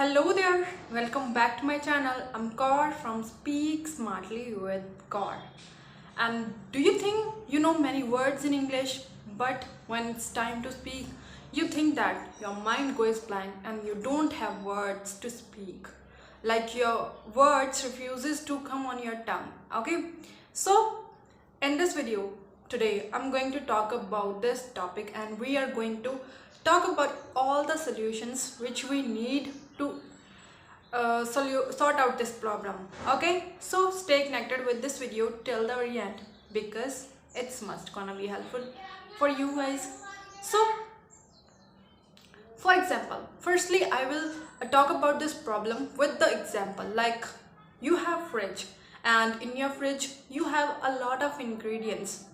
Hello there, welcome back to my channel. I'm Kaur from Speak Smartly with Kaur. And do you think you know many words in English, but when it's time to speak, you think that your mind goes blank and you don't have words to speak. Like your words refuses to come on your tongue. Okay? So in this video today, I'm going to talk about this topic and we are going to talk about all the solutions which we need to sort out this problem. Okay, so stay connected with this video till the very end because it's must gonna be helpful for you guys. So for example, firstly I will talk about this problem with the example. Like you have fridge and in your fridge you have a lot of ingredients,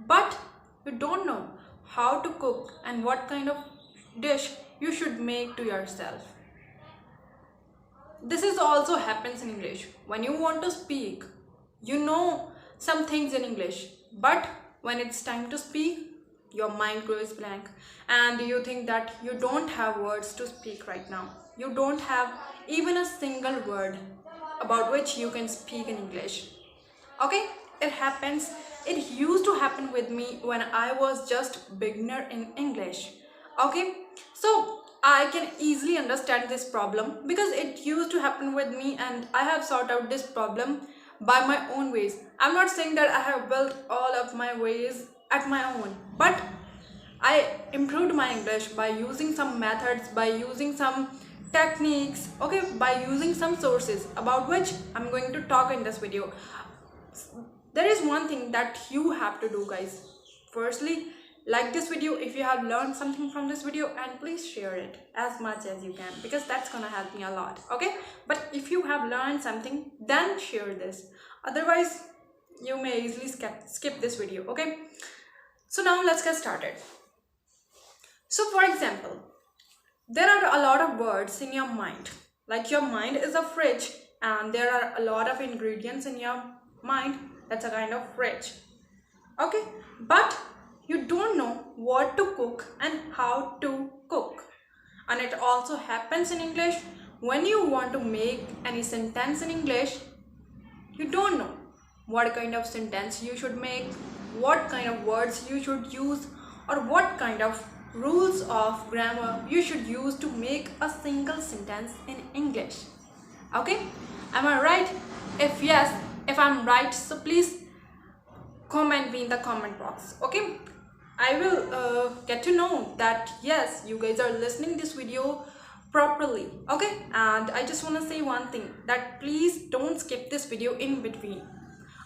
but you don't know how to cook and what kind of dish you should make to yourself. This is also happens in English. When you want to speak, you know some things in English, but when it's time to speak, your mind goes blank and you think that you don't have words to speak right now. You don't have even a single word about which you can speak in English. Okay, it happens. It used to happen with me when I was just beginner in English. Okay, so I can easily understand this problem because it used to happen with me and I have sorted out this problem by my own ways. I'm not saying that I have built all of my ways at my own, but I improved my English by using some methods, by using some techniques, okay, by using some sources about which I'm going to talk in this video. There is one thing that you have to do, guys. Firstly, like this video if you have learned something from this video, and please share it as much as you can because that's gonna help me a lot. Okay, but if you have learned something, then share this. Otherwise you may easily skip this video. Okay, so now let's get started. So for example, there are a lot of words in your mind. Like your mind is a fridge and there are a lot of ingredients in your mind. That's a kind of fridge. Okay, but you don't know what to cook and how to cook. And it also happens in English. When you want to make any sentence in English, you don't know what kind of sentence you should make, what kind of words you should use, or what kind of rules of grammar you should use to make a single sentence in English. Okay, am I right? If yes, if I'm right, so please comment me in the comment box. Okay, I will get to know that yes, you guys are listening this video properly. Okay, and I just want to say one thing, that please don't skip this video in between,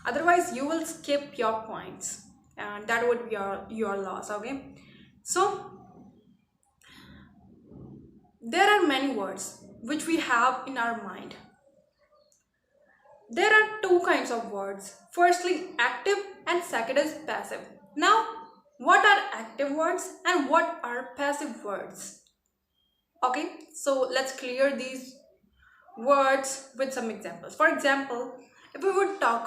otherwise you will skip your points and that would be your loss. Okay, so there are many words which we have in our mind. There are two kinds of words. Firstly, active and second is passive. Now, what are active words and what are passive words? Okay, so let's clear these words with some examples. For example, if we would talk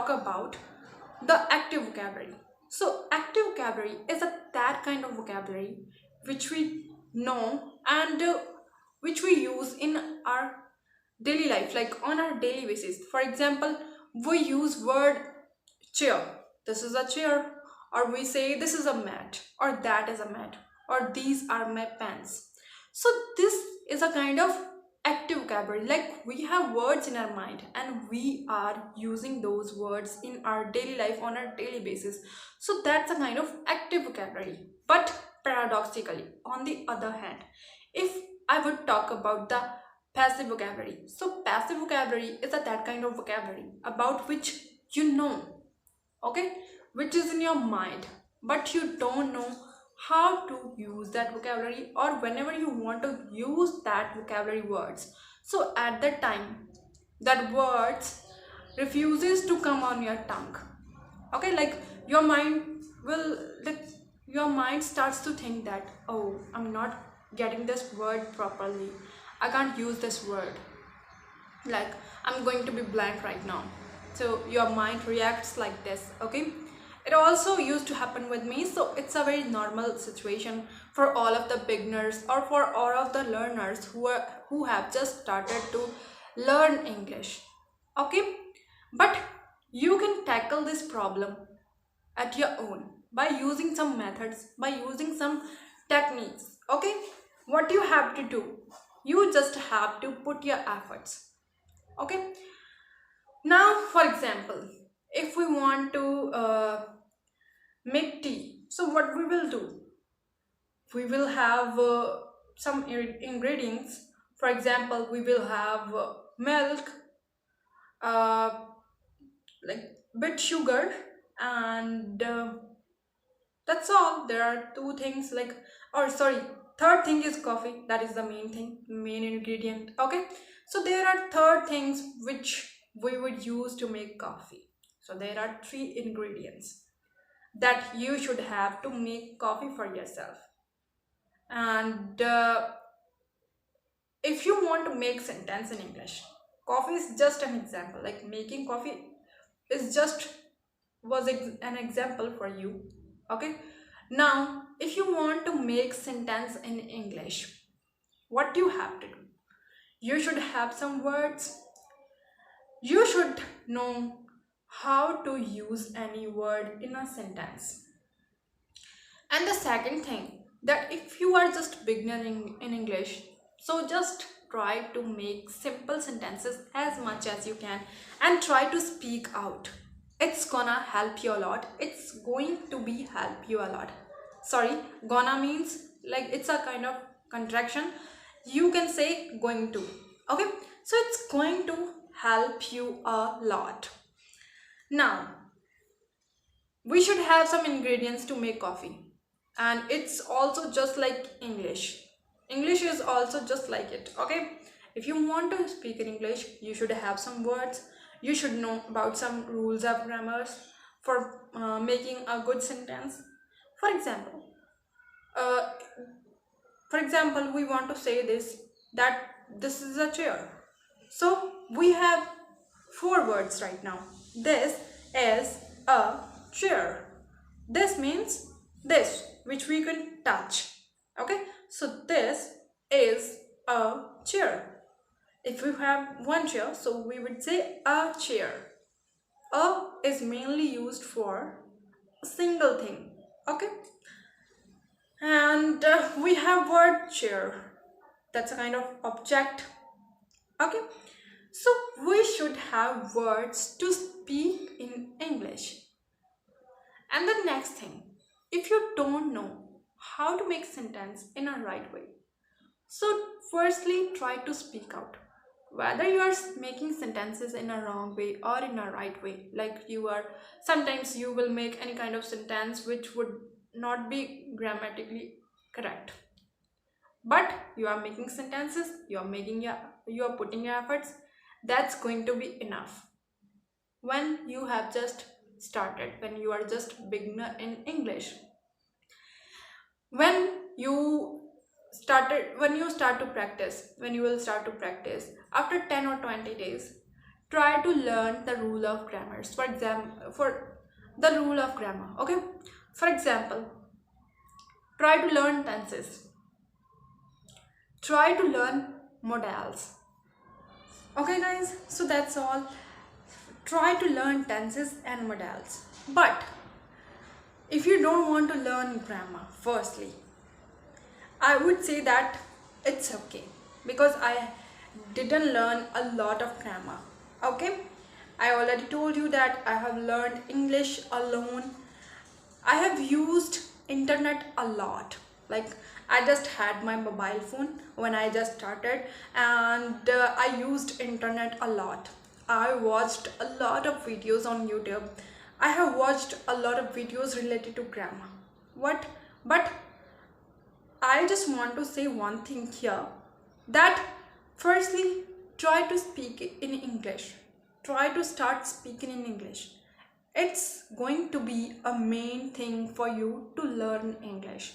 about the active vocabulary. So active vocabulary is that kind of vocabulary which we know and which we use in our daily life, like on our daily basis. For example, we use word chair. This is a chair, or we say this is a mat, or that is a mat, or these are my pants. So this is a kind of active vocabulary. Like we have words in our mind and we are using those words in our daily life on a daily basis. So that's a kind of active vocabulary. But paradoxically, on the other hand, if I would talk about the passive vocabulary, so passive vocabulary is that kind of vocabulary about which you know, okay, which is in your mind, but you don't know how to use that vocabulary, or whenever you want to use that vocabulary words, so at that time that words refuses to come on your tongue. Okay, like your mind starts to think that, oh, I'm not getting this word properly, I can't use this word, like I'm going to be blank right now. So your mind reacts like this. Okay, It also used to happen with me, so it's a very normal situation for all of the beginners or for all of the learners who have just started to learn English. Okay, but you can tackle this problem at your own by using some methods, by using some techniques. Okay, what you have to do, you just have to put your efforts. Okay, now for example, if we want to make tea, so what we will do, we will have some ingredients. For example, we will have milk, uh, like bit sugar, and that's all. There are two things, like, or sorry, third thing is coffee. That is the main thing, main ingredient. Okay, so there are third things which we would use to make coffee. So there are three ingredients that you should have to make coffee for yourself. And if you want to make sentence in English, coffee is just an example. Like making coffee is just an example for you. Okay, now if you want to make sentence in English, what you have to do, you should have some words. You should know how to use any word in a sentence. And the second thing, that if you are just beginning in English, so just try to make simple sentences as much as you can and try to speak out. It's gonna help you a lot. It's going to be help you a lot. Sorry, gonna means like it's a kind of contraction. You can say going to. Okay, so it's going to help you a lot. Now, we should have some ingredients to make coffee, and it's also just like English is also just like it. Okay, if you want to speak in English, you should have some words. You should know about some rules of grammars for making a good sentence. For example, uh, we want to say this, that this is a chair. So we have four words right now. This is a chair. This means this, which we can touch. Okay, so this is a chair. If we have one chair, so we would say a chair. A is mainly used for a single thing. Okay, and we have word chair. That's a kind of object. Okay, so we should have words to speak in English. And the next thing, if you don't know how to make sentence in a right way, so firstly try to speak out. Whether you are making sentences in a wrong way or in a right way, like sometimes you will make any kind of sentence which would not be grammatically correct. But you are making sentences, you are putting your efforts, that's going to be enough. When you have just started, when you are just beginner in English, when you when you start to practice, when you will start to practice after 10 or 20 days, try to learn the rule of grammars. For example, for the rule of grammar. Okay, for example, try to learn tenses, try to learn modals. Okay guys, so that's all. Try to learn tenses and modals. But if you don't want to learn grammar, firstly, I would say that it's okay, because I didn't learn a lot of grammar. Okay, I already told you that I have learned English alone. I have used internet a lot. Like I just had my mobile phone when I just started, and I used internet a lot. I watched a lot of videos on YouTube. I have watched a lot of videos related to grammar. But I just want to say one thing here, that firstly, try to speak in English. Try to start speaking in English. It's going to be a main thing for you to learn English.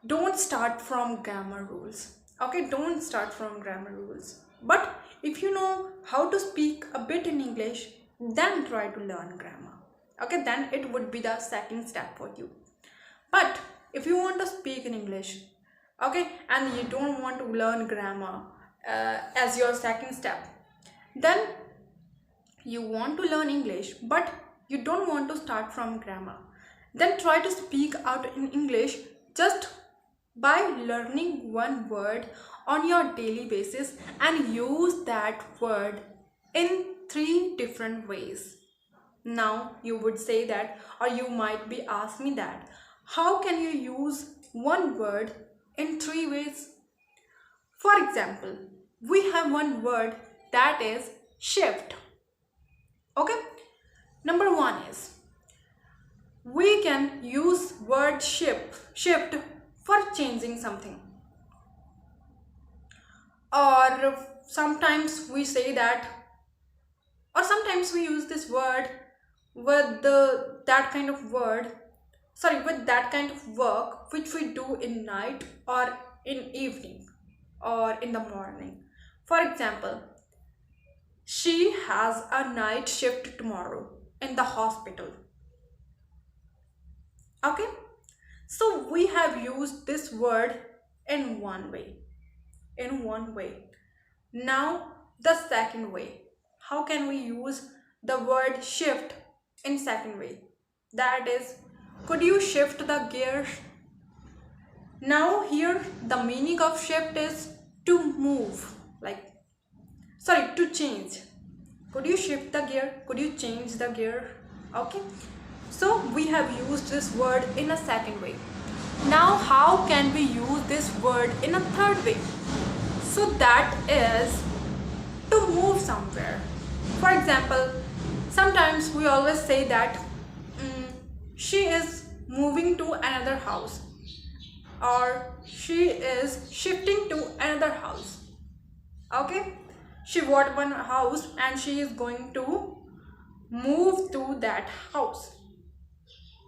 Don't start from grammar rules. Okay, don't start from grammar rules. But if you know how to speak a bit in English, then try to learn grammar. Okay, then it would be the second step for you. But if you want to speak in English, okay, and you don't want to learn grammar as your second step, then you want to learn English but you don't want to start from grammar, then try to speak out in English just by learning one word on your daily basis and use that word in three different ways. Now you would say that, or you might be asking me that, how can you use one word in three ways? For example, we have one word that is shift. Okay, number one is we can use word shift for changing something, or sometimes we say that, or sometimes we use this word with that kind of word, sorry, with that kind of work which we do in night or in evening or in the morning. For example, she has a night shift tomorrow in the hospital. Okay, so we have used this word in one way, in one way. Now the second way, how can we use the word shift in second way? That is, could you shift the gears? Now here the meaning of shift is to move, like, sorry, to change. Could you shift the gear? Could you change the gear? Okay, so we have used this word in a second way. Now how can we use this word in a third way? So that is to move somewhere. For example, sometimes we always say that she is moving to another house, or she is shifting to another house. Okay, she bought one house and she is going to move to that house.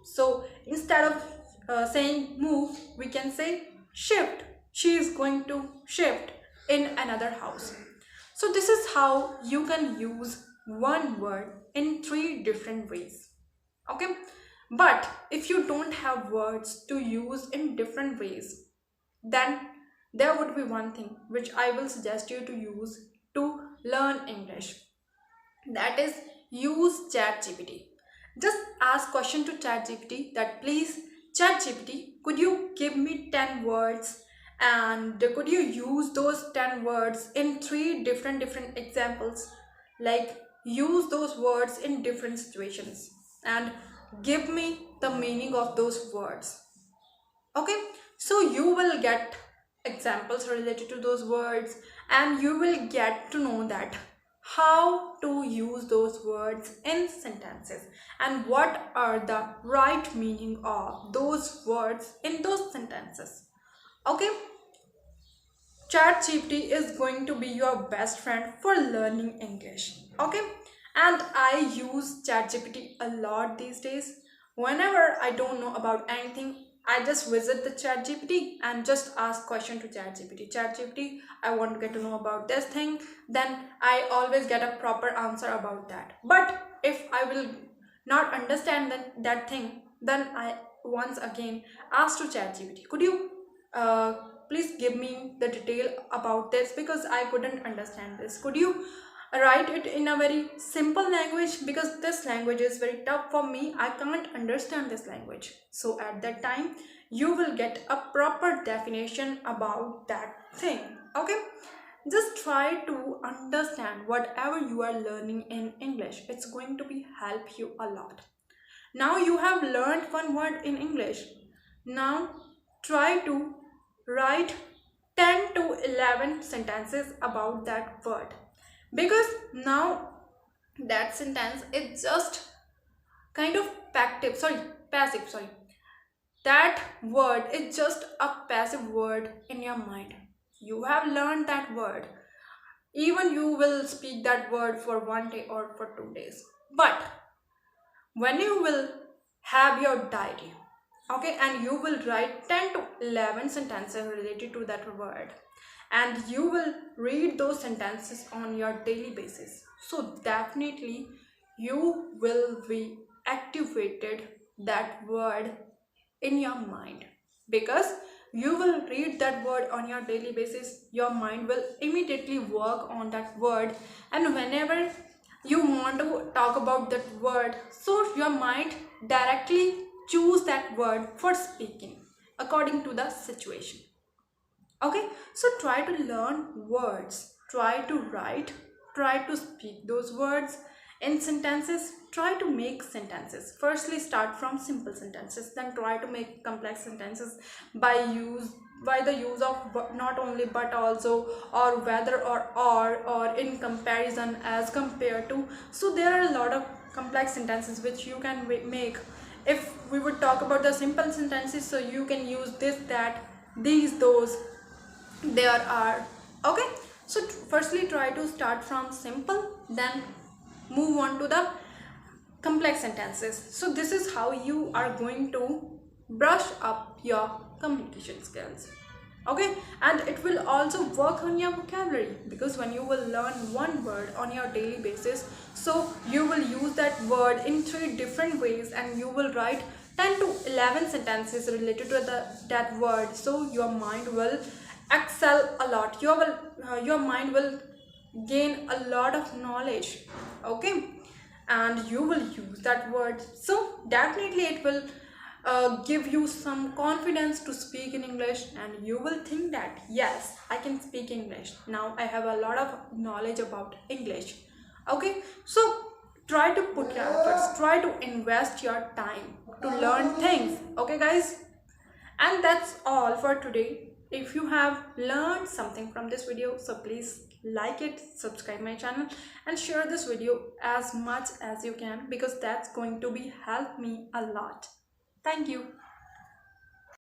So instead of saying move, we can say shift. She is going to shift in another house. So this is how you can use one word in three different ways. Okay, but if you don't have words to use in different ways, then there would be one thing which I will suggest you to use to learn English. That is, use ChatGPT. Just ask question to ChatGPT that, please ChatGPT, could you give me 10 words and could you use those 10 words in three different examples, like use those words in different situations and give me the meaning of those words. Okay, so you will get examples related to those words and you will get to know that how to use those words in sentences and what are the right meaning of those words in those sentences. Okay, ChatGPT is going to be your best friend for learning English. Okay, and I use ChatGPT a lot these days. Whenever I don't know about anything, I just visit the ChatGPT and just ask question to ChatGPT. ChatGPT, I want to get to know about this thing. Then I always get a proper answer about that. But if I will not understand that thing, then I once again ask to ChatGPT, could you uh, please give me the detail about this because I couldn't understand this. Could you write it in a very simple language because this language is very tough for me. I can't understand this language. So at that time, you will get a proper definition about that thing. Okay? Just try to understand whatever you are learning in English. It's going to be help you a lot. Now you have learned one word in English. Now try to write 10 to 11 sentences about that word, because now that sentence is just kind of passive, sorry, that word is just a passive word in your mind. You have learned that word, even you will speak that word for 1 day or for 2 days, but when you will have your diary, okay, and you will write 10 to 11 sentences related to that word and you will read those sentences on your daily basis, so definitely you will be activated that word in your mind, because you will read that word on your daily basis. Your mind will immediately work on that word, and whenever you want to talk about that word, so your mind directly choose that word for speaking according to the situation. Okay, so try to learn words, try to write, try to speak those words in sentences, try to make sentences. Firstly start from simple sentences, then try to make complex sentences by the use of not only but also, or whether, or in comparison, as compared to. So there are a lot of complex sentences which you can make. If we would talk about the simple sentences, so you can use this, that, these, those, there are. Okay, so firstly try to start from simple, then move on to the complex sentences. So this is how you are going to brush up your communication skills. Okay, and it will also work on your vocabulary, because when you will learn one word on your daily basis, so you will use that word in 3 different ways, and you will write 10 to 11 sentences related to that word. So your mind will excel a lot, your mind will gain a lot of knowledge. Okay, and you will use that word, so definitely it will give you some confidence to speak in English, and you will think that yes, I can speak English now, I have a lot of knowledge about English. Okay, so try to put your efforts, try to invest your time to learn things. Okay guys, and that's all for today. If you have learned something from this video, so please like it, subscribe my channel, and share this video as much as you can, because that's going to be help me a lot. Thank you.